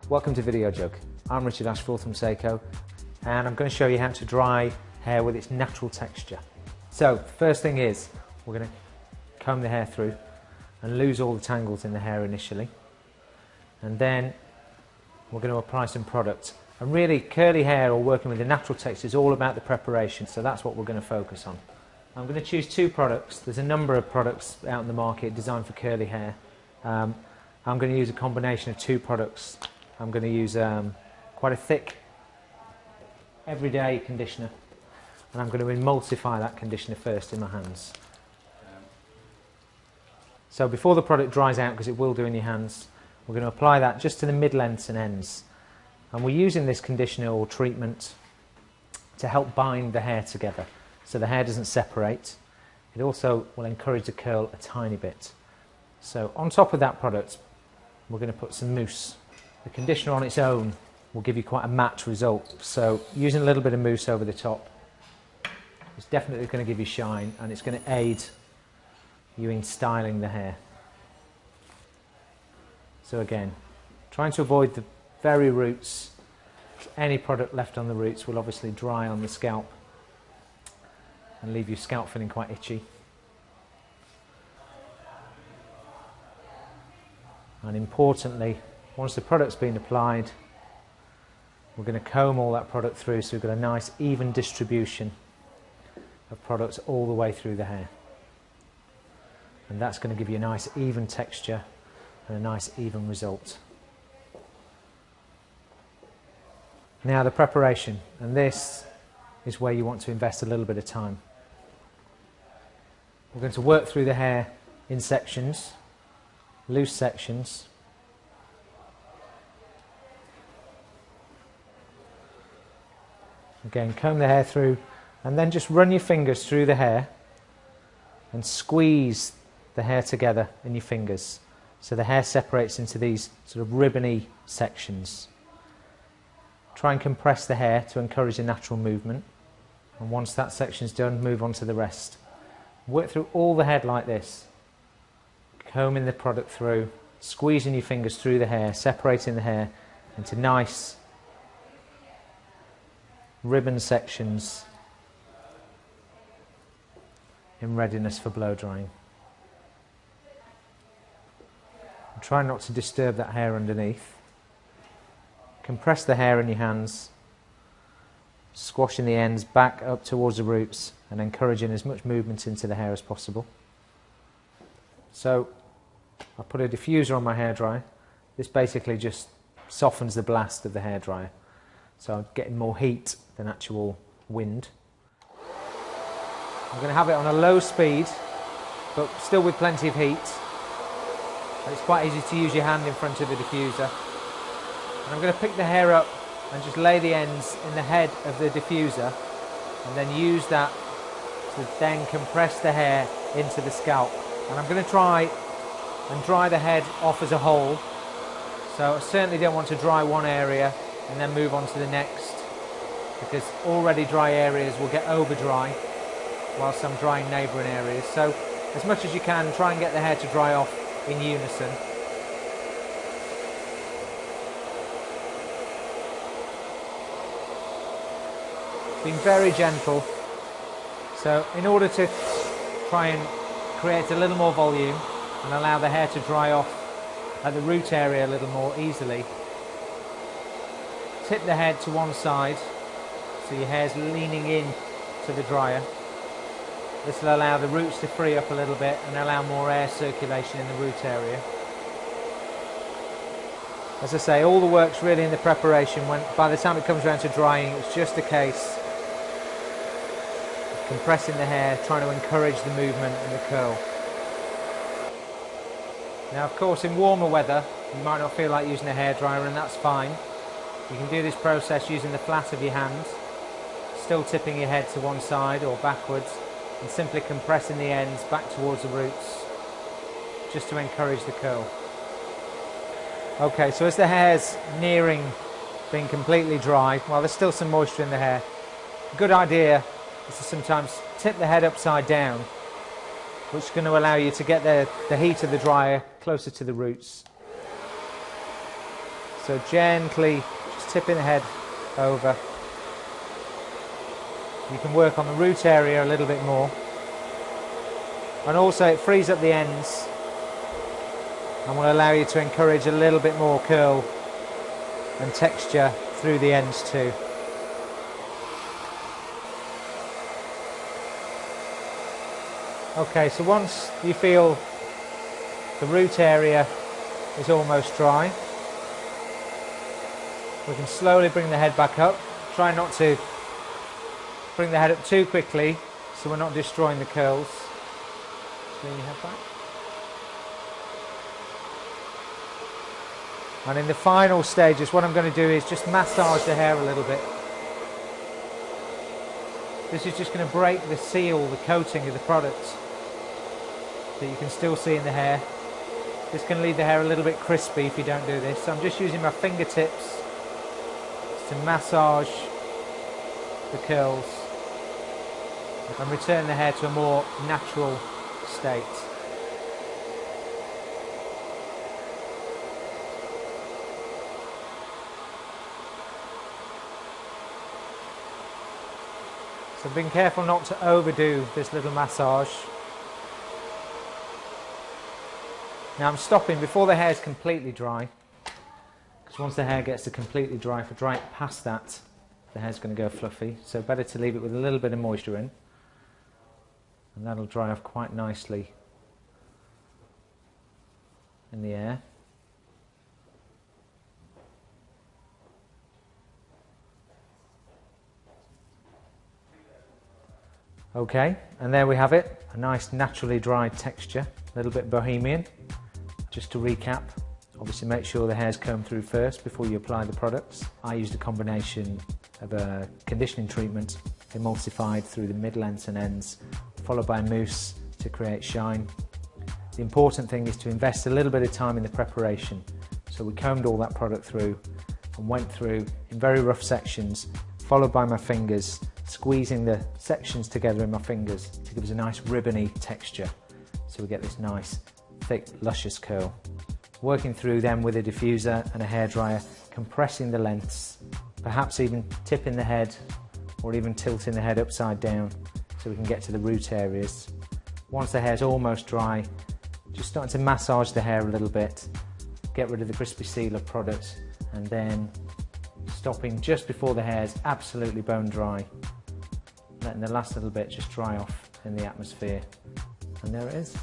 Welcome to Video Jug. I'm Richard Ashford from Seiko, and I'm going to show you how to dry hair with its natural texture. So, first thing is, we're going to comb the hair through and lose all the tangles in the hair initially, and then we're going to apply some product. And really, curly hair or working with the natural texture is all about the preparation, so that's what we're going to focus on. I'm going to choose two products. There's a number of products out in the market designed for curly hair. I'm going to use a combination of two products. I'm going to use quite a thick, everyday conditioner, and I'm going to emulsify that conditioner first in my hands. So before the product dries out, because it will do in your hands, we're going to apply that just to the mid-lengths and ends. And we're using this conditioner or treatment to help bind the hair together so the hair doesn't separate. It also will encourage the curl a tiny bit. So on top of that product, we're going to put some mousse. The conditioner on its own will give you quite a matte result. So using a little bit of mousse over the top is definitely going to give you shine, and it's going to aid you in styling the hair. So again, trying to avoid the very roots. Any product left on the roots will obviously dry on the scalp and leave your scalp feeling quite itchy. And importantly, once the product's been applied, we're going to comb all that product through so we've got a nice even distribution of products all the way through the hair. And that's going to give you a nice even texture and a nice even result. Now the preparation, and this is where you want to invest a little bit of time. We're going to work through the hair in sections, loose sections. Again, comb the hair through and then just run your fingers through the hair and squeeze the hair together in your fingers so the hair separates into these sort of ribbony sections. Try and compress the hair to encourage a natural movement, and once that section's done, move on to the rest. Work through all the head like this, combing the product through, squeezing your fingers through the hair, separating the hair into nice ribbon sections in readiness for blow drying. And try not to disturb that hair underneath. Compress the hair in your hands, squashing the ends back up towards the roots and encouraging as much movement into the hair as possible. So I put a diffuser on my hairdryer. This basically just softens the blast of the hairdryer. So I'm getting more heat than actual wind. I'm going to have it on a low speed, but still with plenty of heat. And it's quite easy to use your hand in front of the diffuser. And I'm going to pick the hair up and just lay the ends in the head of the diffuser, and then use that to then compress the hair into the scalp. And I'm going to try and dry the head off as a whole. So I certainly don't want to dry one area and then move on to the next, because already dry areas will get over dry whilst I'm drying neighbouring areas. So as much as you can, try and get the hair to dry off in unison. Being very gentle. So in order to try and create a little more volume and allow the hair to dry off at the root area a little more easily, tip the head to one side so your hair's leaning in to the dryer. This will allow the roots to free up a little bit and allow more air circulation in the root area. As I say, all the work's really in the preparation. By the time it comes around to drying, it's just a case of compressing the hair, trying to encourage the movement and the curl. Now, of course, in warmer weather, you might not feel like using a hairdryer, and that's fine. You can do this process using the flat of your hand, still tipping your head to one side or backwards, and simply compressing the ends back towards the roots, just to encourage the curl. Okay, so as the hair's nearing being completely dry, while there's still some moisture in the hair, a good idea is to sometimes tip the head upside down, which is going to allow you to get the heat of the dryer closer to the roots. So gently just tipping the head over. You can work on the root area a little bit more. And also it frees up the ends and will allow you to encourage a little bit more curl and texture through the ends too. Okay, so once you feel the root area is almost dry, we can slowly bring the head back up. Try not to bring the head up too quickly so we're not destroying the curls. Just lean your head back. And in the final stages, what I'm going to do is just massage the hair a little bit. This is just going to break the seal, the coating of the product that you can still see in the hair. This can leave the hair a little bit crispy if you don't do this. So I'm just using my fingertips to massage the curls and return the hair to a more natural state. So being careful not to overdo this little massage. Now I'm stopping before the hair is completely dry, because once the hair gets to completely dry, if I dry it past that, the hair's going to go fluffy. So better to leave it with a little bit of moisture in, and that'll dry off quite nicely in the air. Okay, and there we have it, a nice naturally dried texture, a little bit bohemian. Just to recap, obviously make sure the hair's combed through first before you apply the products. I used a combination of a conditioning treatment, emulsified through the mid-lengths and ends, followed by a mousse to create shine. The important thing is to invest a little bit of time in the preparation. So we combed all that product through and went through in very rough sections, followed by my fingers, squeezing the sections together in my fingers to give us a nice ribbony texture. So we get this nice, thick, luscious curl. Working through them with a diffuser and a hairdryer, compressing the lengths, perhaps even tipping the head or even tilting the head upside down so we can get to the root areas. Once the hair's almost dry, just starting to massage the hair a little bit, get rid of the crispy seal of product, and then stopping just before the hair's absolutely bone dry, letting the last little bit just dry off in the atmosphere. And there it is.